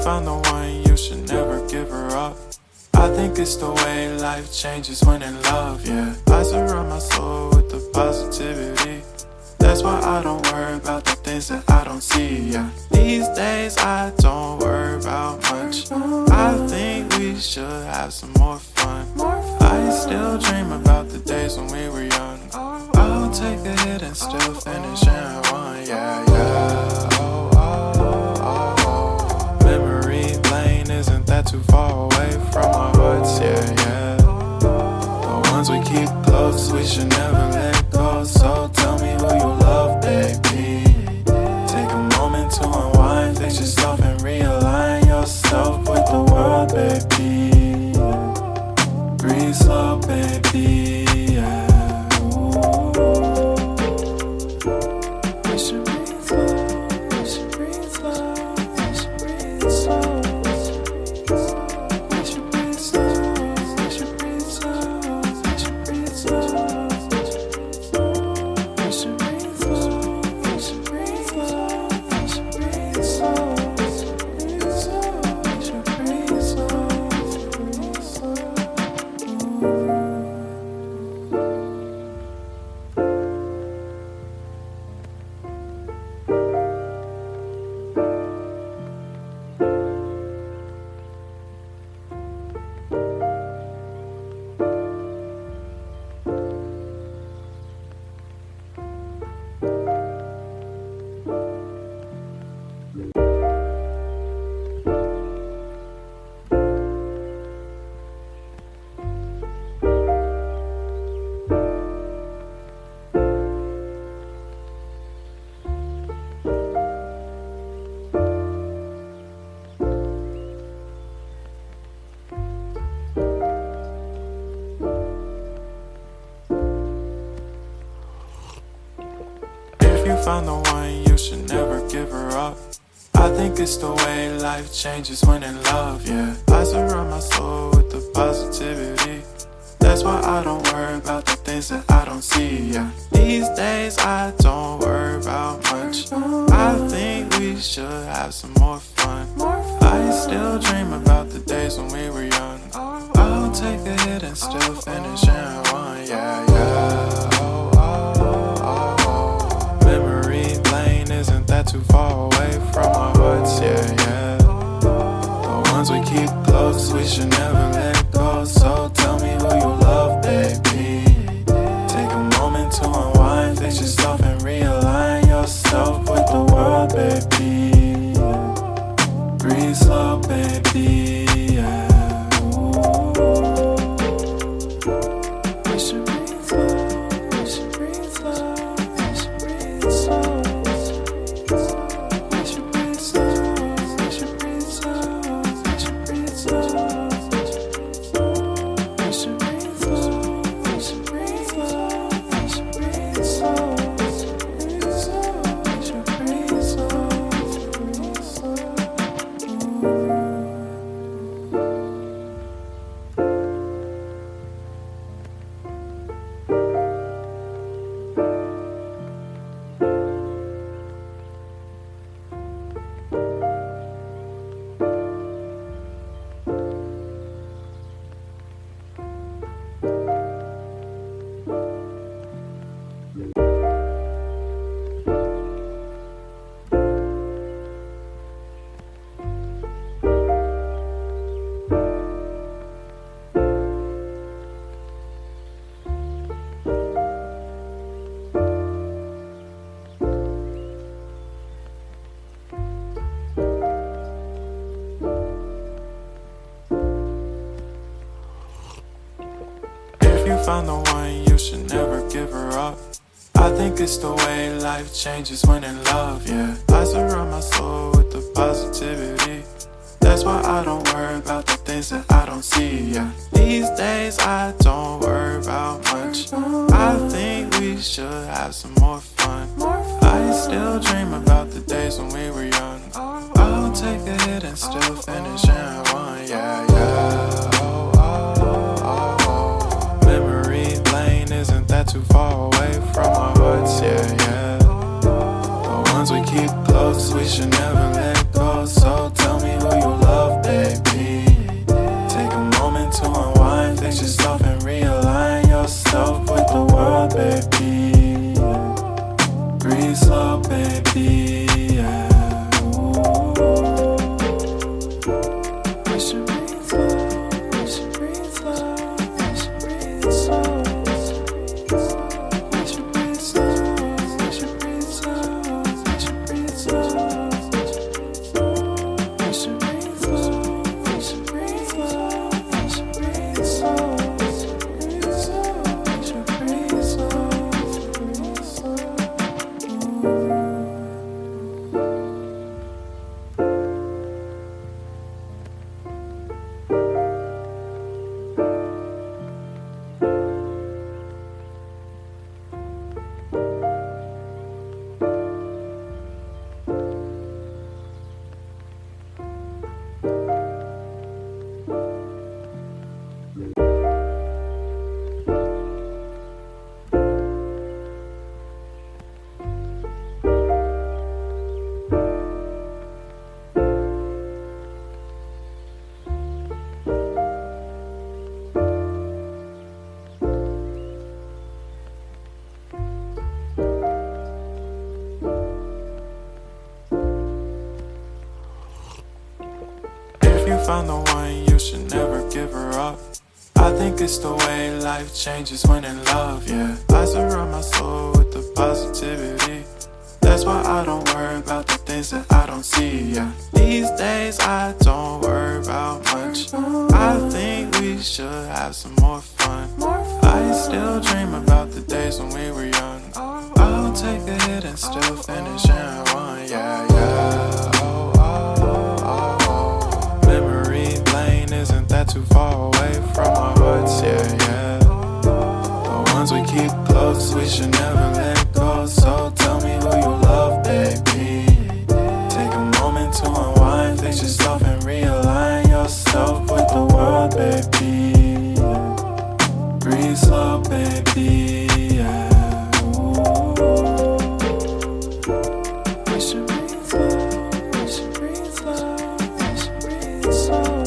found the one, you should never give her up. I think it's the way life changes when in love, yeah. I surround my soul with the positivity. That's why I don't worry about the things that I don't see, yeah. These days I don't worry about much. I think we should have some more fun. I still dream about the days when we were young. I'll take a hit and still finish in one, yeah, yeah. Oh, oh, oh, oh. Memory lane, isn't that too far away from our hearts, yeah, yeah. The ones we keep close, we should never let go. So tell me who you love, baby. Take a moment to unwind, fix yourself and realign yourself with the world, baby. Breathe slow, baby, yeah. We should breathe slow, we should breathe slow, we should breathe slow. We should breathe slow, we should breathe slow, we should breathe slow. We should breathe slow, we should breathe slow, we should breathe slow. We should breathe slow, breathe slow. If you found the one, you should never give her up. I think it's the way life changes when in love, yeah. I surround my soul with the positivity. That's why I don't worry about the things that I don't see, yeah. These days I don't worry about much. I think we should have some more fun. I still dream about the days when we were young. I'll take a hit and still finish in one, yeah, yeah. Oh, oh, oh, oh. Memory lane, isn't that too far away from our hearts, yeah, yeah. The ones we keep close, we should never let go. So tell me who you love, baby. Take a moment to unwind, fix yourself and realign yourself with the world, baby. Breathe slow, baby, yeah. We should breathe slow, we should breathe slow, we should breathe slow. We should breathe slow, we should breathe slow, we should breathe slow. We should breathe slow, we should breathe slow, we should breathe slow. We should breathe slow, breathe slow. If you found the one, you should never give her up. I think it's the way life changes when in love, yeah. I surround my soul with the positivity. That's why I don't worry about the things that I don't see, yeah. These days I don't worry about much. I think we should have some more fun. I still dream about the days when we were young. I'll take a hit and still finish in one, yeah, yeah. Oh, oh, oh, oh. Memory lane, isn't that too far away from our hearts, yeah, yeah. The ones we keep close, we should never let go. So tell me who you love. fix yourself and realign yourself with the world, baby. Breathe slow, baby. Yeah. Ooh. We should breathe slow. We should breathe slow. We should breathe slow. We should breathe slow. We should breathe slow. We should breathe slow. We should breathe slow. We should breathe slow. We should breathe slow. Found the one, you should never give her up. I think it's the way life changes when in love, yeah. I surround my soul with the positivity. That's why I don't worry about the things that I don't see, yeah. These days I don't worry about much. I think we should have some more fun. I still dream about the days when we were young. I'll take a hit and still finish and one, yeah, yeah. Isn't that too far away from our hearts? Yeah, yeah. The ones we keep close, we should never let go. So tell me who you love, baby. Take a moment to unwind, fix yourself and realign yourself with the world, baby. Breathe slow, baby. Yeah. Ooh. We should breathe slow. We should breathe slow. We should breathe slow.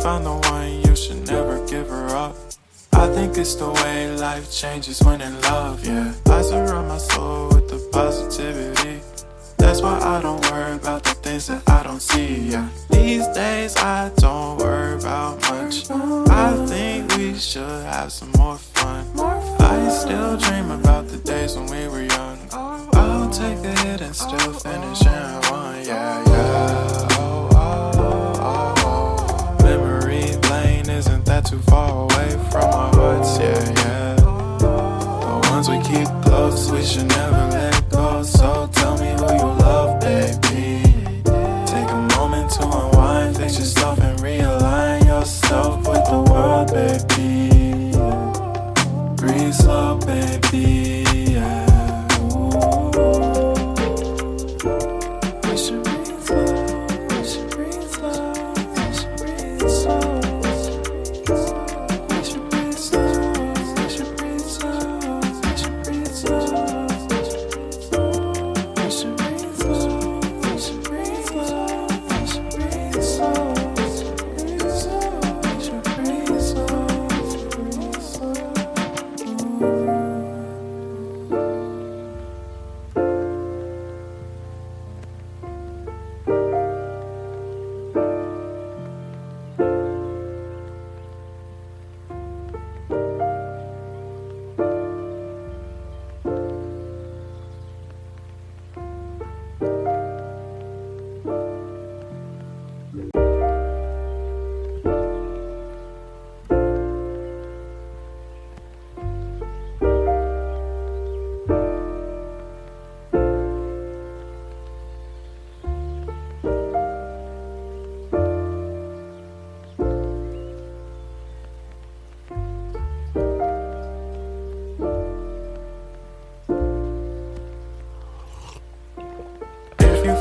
Found the one, you should never give her up. I think it's the way life changes when in love, yeah. I surround my soul with the positivity. That's why I don't worry about the things that I don't see, yeah. These days I don't worry about much. I think we should have some more fun. I still dream about the days when we were young. I'll take a hit and still finish and one, yeah, yeah. Isn't that too far away from our hearts? Yeah, yeah. The ones we keep close, we should never let go. So tell me who you love, baby. Take a moment to unwind, fix yourself and realign yourself with the world, baby. Breathe slow, baby. Yeah. Ooh. We should breathe slow. We should breathe slow. We should breathe slow. We should breathe slow.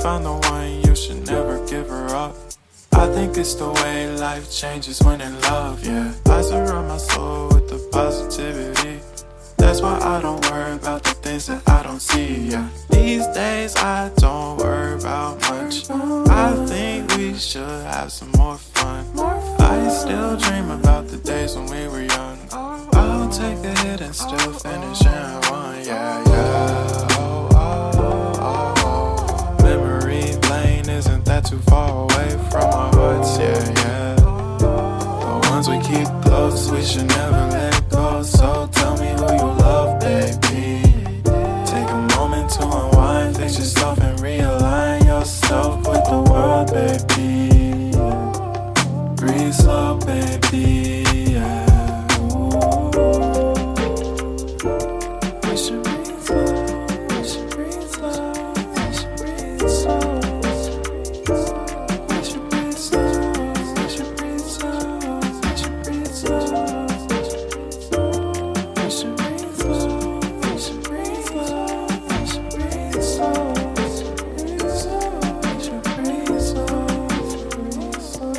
found the one, you should never give her up. I think it's the way life changes when in love, yeah. I surround my soul with the positivity. That's why I don't worry about the things that I don't see, yeah. These days I don't worry about much. I think we should have some more fun. I still dream about the days when we were young. I'll take a hit and still finish in one, yeah, yeah. Oh, oh, oh, oh. Memory lane, isn't that too far away from our hearts, yeah, yeah. The ones we keep close, we should never let go. So tell me who you love, baby. Take a moment to unwind, fix yourself and realign yourself with the world, baby. Breathe slow, baby, yeah. We should breathe slow, we should breathe slow, we should breathe slow. We should breathe slow, we should breathe slow, we should breathe slow. We should breathe slow, we should breathe slow, we should breathe slow. We should breathe slow, breathe slow.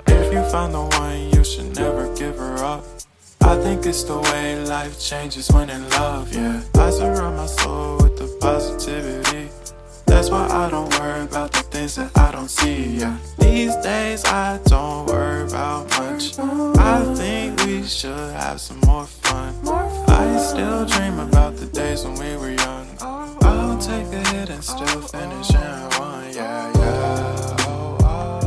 If you found the one, you should never give her up. I think it's the way life changes when in love, yeah. I surround my soul with the positivity. That's why I don't worry about the things that I don't see, yeah. These days I don't worry about much. I think we should have some more fun. I still dream about the days when we were young. I'll take a hit and still finish in one, yeah, yeah. Oh, oh,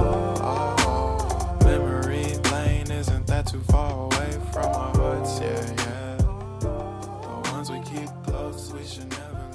oh, oh. Memory lane, isn't that too far away from our hearts, yeah, yeah. The ones we keep close, we should never